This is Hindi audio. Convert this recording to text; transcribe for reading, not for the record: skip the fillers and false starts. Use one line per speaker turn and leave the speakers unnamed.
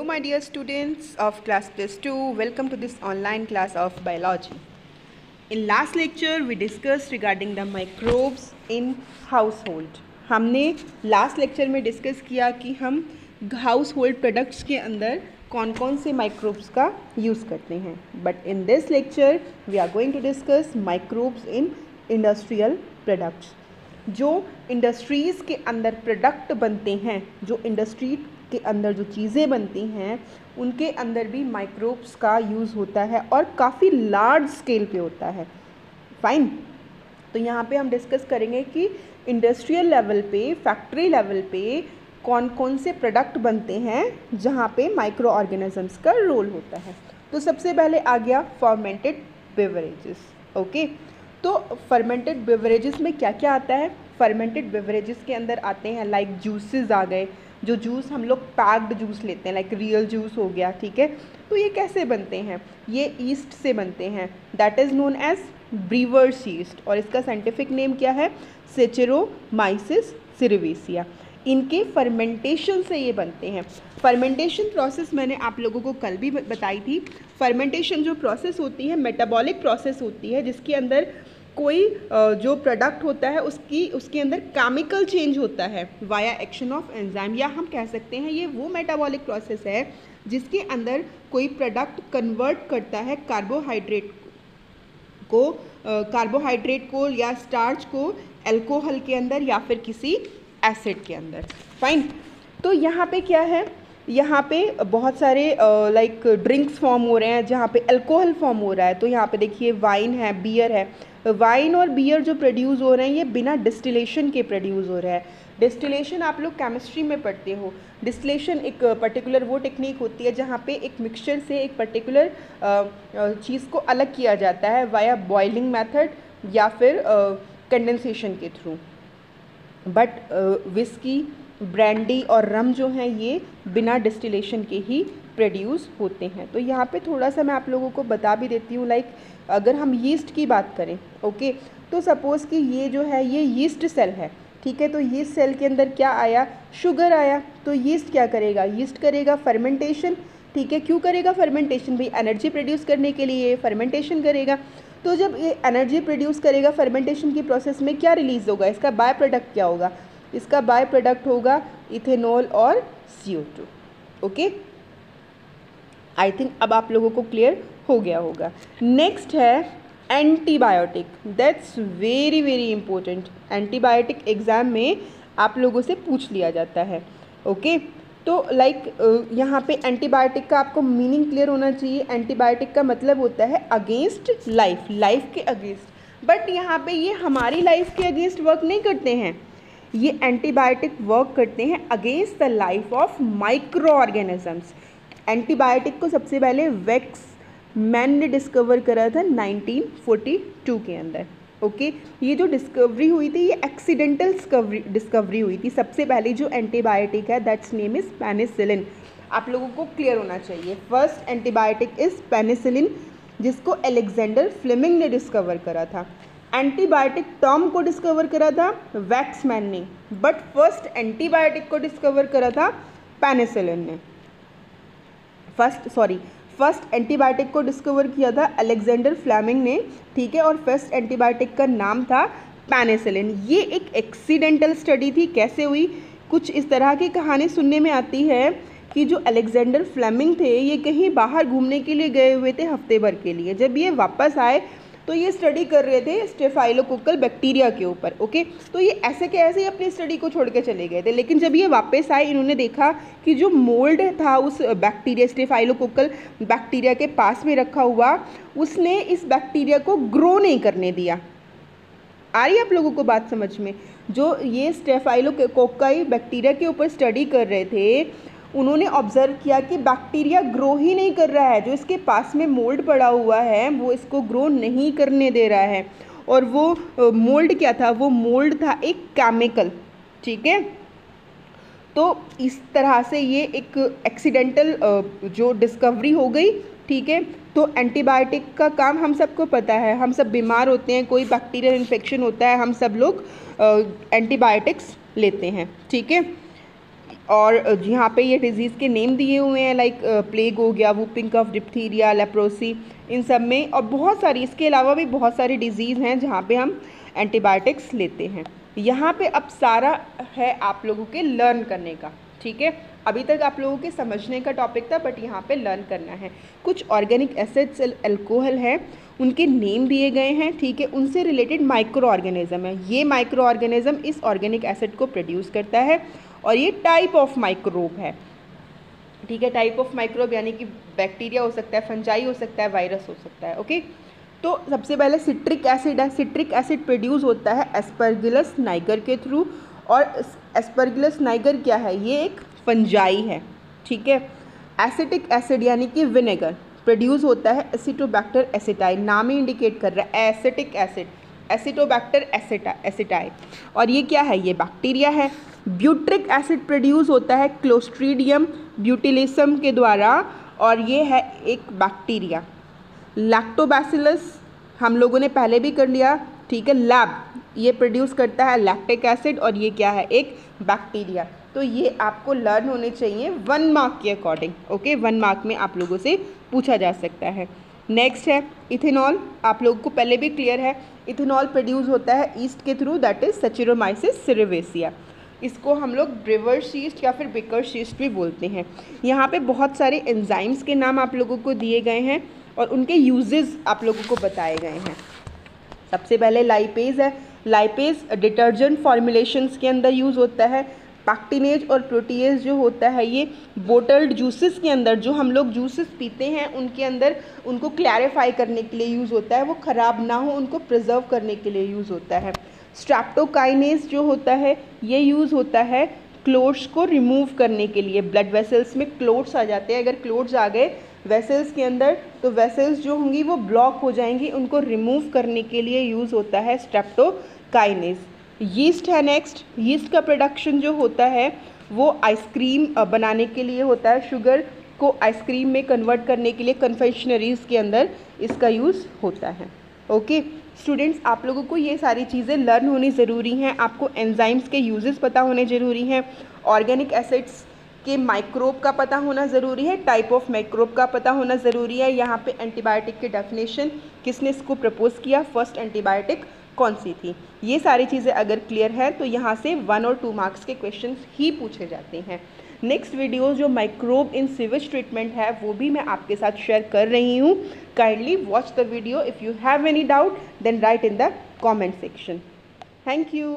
Hello my dear students of class plus 2, welcome to this online class of biology. In last lecture we discussed regarding the microbes in household. हमने लास्ट लेक्चर में डिस्कस किया कि हम हाउस होल्ड प्रोडक्ट्स के अंदर कौन कौन से माइक्रोब्स का यूज़ करते हैं. But in this lecture we are going to discuss microbes in industrial products. जो इंडस्ट्रीज़ के अंदर प्रोडक्ट बनते हैं, जो इंडस्ट्री के अंदर जो चीज़ें बनती हैं, उनके अंदर भी माइक्रोब्स का यूज़ होता है और काफ़ी लार्ज स्केल पे होता है. फाइन. तो यहाँ पे हम डिस्कस करेंगे कि इंडस्ट्रियल लेवल पे, फैक्ट्री लेवल पे कौन कौन से प्रोडक्ट बनते हैं जहाँ पे माइक्रो ऑर्गेनिजम्स का रोल होता है. तो सबसे पहले आ गया फर्मेंटेड बेवरेजेस. ओके. तो फर्मेंटेड बेवरेजेस में क्या क्या आता है? फर्मेंटेड बेवरेजेस के अंदर आते हैं लाइक जूसेस आ गए. जो जूस हम लोग पैक्ड जूस लेते हैं, लाइक रियल जूस हो गया. ठीक है. तो ये कैसे बनते हैं? ये ईस्ट से बनते हैं. That is known as brewer's yeast और इसका साइंटिफिक नेम क्या है? सेचेरोमाइसिस सिरवेसिया. इनके फर्मेंटेशन से ये बनते हैं. फर्मेंटेशन प्रोसेस मैंने आप लोगों को कल भी बताई थी. फर्मेंटेशन जो प्रोसेस होती है मेटाबॉलिक प्रोसेस होती है, जिसके अंदर कोई जो प्रोडक्ट होता है उसके अंदर केमिकल चेंज होता है वाया एक्शन ऑफ एंजाइम, या हम कह सकते हैं ये वो मेटाबॉलिक प्रोसेस है जिसके अंदर कोई प्रोडक्ट कन्वर्ट करता है कार्बोहाइड्रेट को या स्टार्च को अल्कोहल के अंदर या फिर किसी एसिड के अंदर. फाइन. तो यहाँ पे क्या है? यहाँ पे बहुत सारे लाइक ड्रिंक्स फॉर्म हो रहे हैं जहाँ पे अल्कोहल फॉर्म हो रहा है. तो यहाँ पे देखिए वाइन है, बियर है. वाइन और बियर जो प्रोड्यूस हो रहे हैं ये बिना डिस्टिलेशन के प्रोड्यूस हो रहा है. डिस्टिलेशन आप लोग केमिस्ट्री में पढ़ते हो. डिस्टिलेशन एक पर्टिकुलर वो टेक्निक होती है जहाँ पे एक मिक्सचर से एक पर्टिकुलर चीज़ को अलग किया जाता है वाया बॉइलिंग मेथड या फिर कंडेंसेशन के थ्रू. बट विस्की, ब्रांडी और रम जो हैं ये बिना डिस्टिलेशन के ही प्रोड्यूस होते हैं. तो यहाँ पे थोड़ा सा मैं आप लोगों को बता भी देती हूँ. लाइक अगर हम यीस्ट की बात करें, ओके, तो सपोज़ कि ये जो है ये यीस्ट सेल है. ठीक है. तो यीस्ट सेल के अंदर क्या आया? शुगर आया. तो यीस्ट क्या करेगा? यीस्ट करेगा फर्मेंटेशन. ठीक है. क्यों करेगा फर्मेंटेशन? भाई एनर्जी प्रोड्यूस करने के लिए फर्मेंटेशन करेगा. तो जब ये एनर्जी प्रोड्यूस करेगा फर्मेंटेशन की प्रोसेस में क्या रिलीज़ होगा? इसका बाय प्रोडक्ट क्या होगा? इसका बाय प्रोडक्ट होगा इथेनॉल और CO2. ओके. आई थिंक अब आप लोगों को क्लियर हो गया होगा. नेक्स्ट है antibiotic. That's very very important. Antibiotic exam में आप लोगों से पूछ लिया जाता है. ओके. तो लाइक यहाँ पे एंटीबायोटिक का आपको मीनिंग क्लियर होना चाहिए. एंटीबायोटिक का मतलब होता है अगेंस्ट लाइफ, लाइफ के अगेंस्ट. बट यहाँ पे ये हमारी लाइफ के अगेंस्ट वर्क नहीं करते हैं. ये एंटीबायोटिक वर्क करते हैं against the life of micro organisms. Antibiotic को सबसे पहले वेक्स मैन ने डिस्कवर करा था 1942 के अंदर. ओके. ये जो डिस्कवरी हुई थी ये एक्सीडेंटल डिस्कवरी हुई थी. सबसे पहले जो एंटीबायोटिक है दैट्स नेम इज़ पेनिसिलिन. आप लोगों को क्लियर होना चाहिए. फर्स्ट एंटीबायोटिक इज़ पेनिसिलिन, जिसको अलेक्जेंडर फ्लेमिंग ने डिस्कवर करा था. एंटीबायोटिक टर्म को डिस्कवर करा था वैक्समैन ने, बट फर्स्ट एंटीबायोटिक को डिस्कवर करा था पेनिसिलिन ने. फर्स्ट एंटीबायोटिक को डिस्कवर किया था अलेक्जेंडर फ्लेमिंग ने. ठीक है. और फर्स्ट एंटीबायोटिक का नाम था पेनिसिलिन. ये एक एक्सीडेंटल स्टडी थी. कैसे हुई? कुछ इस तरह की कहानी सुनने में आती है कि जो अलेक्जेंडर फ्लेमिंग थे ये कहीं बाहर घूमने के लिए गए हुए थे हफ्ते भर के लिए. जब ये वापस आए तो ये स्टडी कर रहे थे स्टेफाइलोकोकल बैक्टीरिया के ऊपर. ओके. तो ये ऐसे के ऐसे ही अपनी स्टडी को छोड़ के चले गए थे. लेकिन जब ये वापस आए इन्होंने देखा कि जो मोल्ड था उस बैक्टीरिया, स्टेफाइलोकोकल बैक्टीरिया के पास में रखा हुआ, उसने इस बैक्टीरिया को ग्रो नहीं करने दिया. आ रही है आप लोगों को बात समझ में? जो ये स्टेफाइलोकोकाई बैक्टीरिया के ऊपर स्टडी कर रहे थे उन्होंने ऑब्जर्व किया कि बैक्टीरिया ग्रो ही नहीं कर रहा है. जो इसके पास में मोल्ड पड़ा हुआ है वो इसको ग्रो नहीं करने दे रहा है. और वो मोल्ड क्या था? वो मोल्ड था एक केमिकल. ठीक है. तो इस तरह से ये एक एक्सीडेंटल जो डिस्कवरी हो गई. ठीक है. तो एंटीबायोटिक का काम हम सबको पता है. हम सब बीमार होते हैं, कोई बैक्टीरियल इन्फेक्शन होता है, हम सब लोग एंटीबायोटिक्स लेते हैं. ठीक है. और यहाँ पे ये डिजीज़ के नेम दिए हुए हैं, लाइक प्लेग हो गया, वूपिंग कफ, डिप्थीरिया, लेप्रोसी, इन सब में। और बहुत सारी, इसके अलावा भी बहुत सारी डिजीज़ हैं जहाँ पे हम एंटीबायोटिक्स लेते हैं। यहाँ पे अब सारा है आप लोगों के लर्न करने का, ठीक है। अभी तक आप लोगों के समझने का टॉपिक था, बट यहाँ पे लर्न करना है। कुछ ऑर्गेनिक एसिड्स, अल्कोहल है, उनके नेम दिए गए हैं, ठीक है। उनसे रिलेटेड माइक्रो ऑर्गेनिज्म है। ये माइक्रो ऑर्गेनिज्म इस ऑर्गेनिक एसिड को प्रोड्यूस करता है, और ये टाइप ऑफ माइक्रोब है, ठीक है। टाइप ऑफ माइक्रोब यानी कि बैक्टीरिया हो सकता है, फंजाई हो सकता है, वायरस हो सकता है, ओके। तो सबसे पहले सिट्रिक एसिड है। सिट्रिक एसिड प्रोड्यूस होता है एस्परगिलस नाइगर के थ्रू, और एस्परगिलस नाइगर क्या है, ये एक फंजाई है, ठीक है। एसिटिक एसिड यानी कि विनेगर प्रोड्यूस होता है एसिटोबैक्टर एसिटाई, नाम ही इंडिकेट कर रहा है एसिटिक एसिड, एसिटोबैक्टर एसिटाई, और ये क्या है, ये बैक्टीरिया है। ब्यूट्रिक एसिड प्रोड्यूस होता है क्लोस्ट्रीडियम ब्यूटिलिसम के द्वारा, और ये है एक बैक्टीरिया। लैक्टोबैसिलस हम लोगों ने पहले भी कर लिया, ठीक है। लैब ये प्रोड्यूस करता है लैक्टिक एसिड, और ये क्या है, एक बैक्टीरिया। तो ये आपको लर्न होने चाहिए 1 मार्क के अकॉर्डिंग, ओके। 1 मार्क में आप लोगों से पूछा जा सकता है। नेक्स्ट है इथेनॉल, आप लोगों को पहले भी क्लियर है। इथेनॉल प्रोड्यूस होता है ईस्ट के थ्रू, दैट इज सैचुरोमाइसिस सेरेवेसिया। इसको हम लोग ब्रेवर्स यीस्ट या फिर बेकर्स यीस्ट भी बोलते हैं। यहाँ पे बहुत सारे एंजाइम्स के नाम आप लोगों को दिए गए हैं, और उनके यूजेस आप लोगों को बताए गए हैं। सबसे पहले लाइपेज है। लाइपेज डिटर्जेंट फॉर्मुलेशंस के अंदर यूज़ होता है। पैक्टिनेज और प्रोटीएज जो होता है ये बोटल्ड जूसेस के अंदर, जो हम लोग जूसेस पीते हैं उनके अंदर, उनको क्लैरिफाई करने के लिए यूज़ होता है, वो ख़राब ना हो उनको प्रिजर्व करने के लिए यूज़ होता है। स्ट्रेप्टोकाइनेज जो होता है ये यूज़ होता है क्लोट्स को रिमूव करने के लिए। ब्लड वेसल्स में क्लोट्स आ जाते हैं, अगर क्लोट्स आ गए वेसल्स के अंदर तो वेसल्स जो होंगी वो ब्लॉक हो जाएंगी, उनको रिमूव करने के लिए यूज़ होता है स्ट्रेप्टोकाइनेज। यीस्ट है नेक्स्ट। यीस्ट का प्रोडक्शन जो होता है वो आइसक्रीम बनाने के लिए होता है, शुगर को आइसक्रीम में कन्वर्ट करने के लिए कन्फेक्शनरीज़ के अंदर इसका यूज़ होता है, ओके। स्टूडेंट्स, आप लोगों को ये सारी चीज़ें लर्न होनी ज़रूरी हैं। आपको एंजाइम्स के यूजेस पता होने ज़रूरी हैं, ऑर्गेनिक एसिड्स के माइक्रोब का पता होना ज़रूरी है, टाइप ऑफ माइक्रोब का पता होना ज़रूरी है। यहाँ पे एंटीबायोटिक की डेफिनेशन, किसने इसको प्रपोज किया, फर्स्ट एंटीबायोटिक कौन सी थी, ये सारी चीज़ें अगर क्लियर है तो यहाँ से 1 और 2 मार्क्स के क्वेश्चन ही पूछे जाते हैं। नेक्स्ट वीडियो जो माइक्रोब इन सीवेज ट्रीटमेंट है वो भी मैं आपके साथ शेयर कर रही हूँ। Kindly watch the video. If you have any doubt then write in the comment section. Thank you.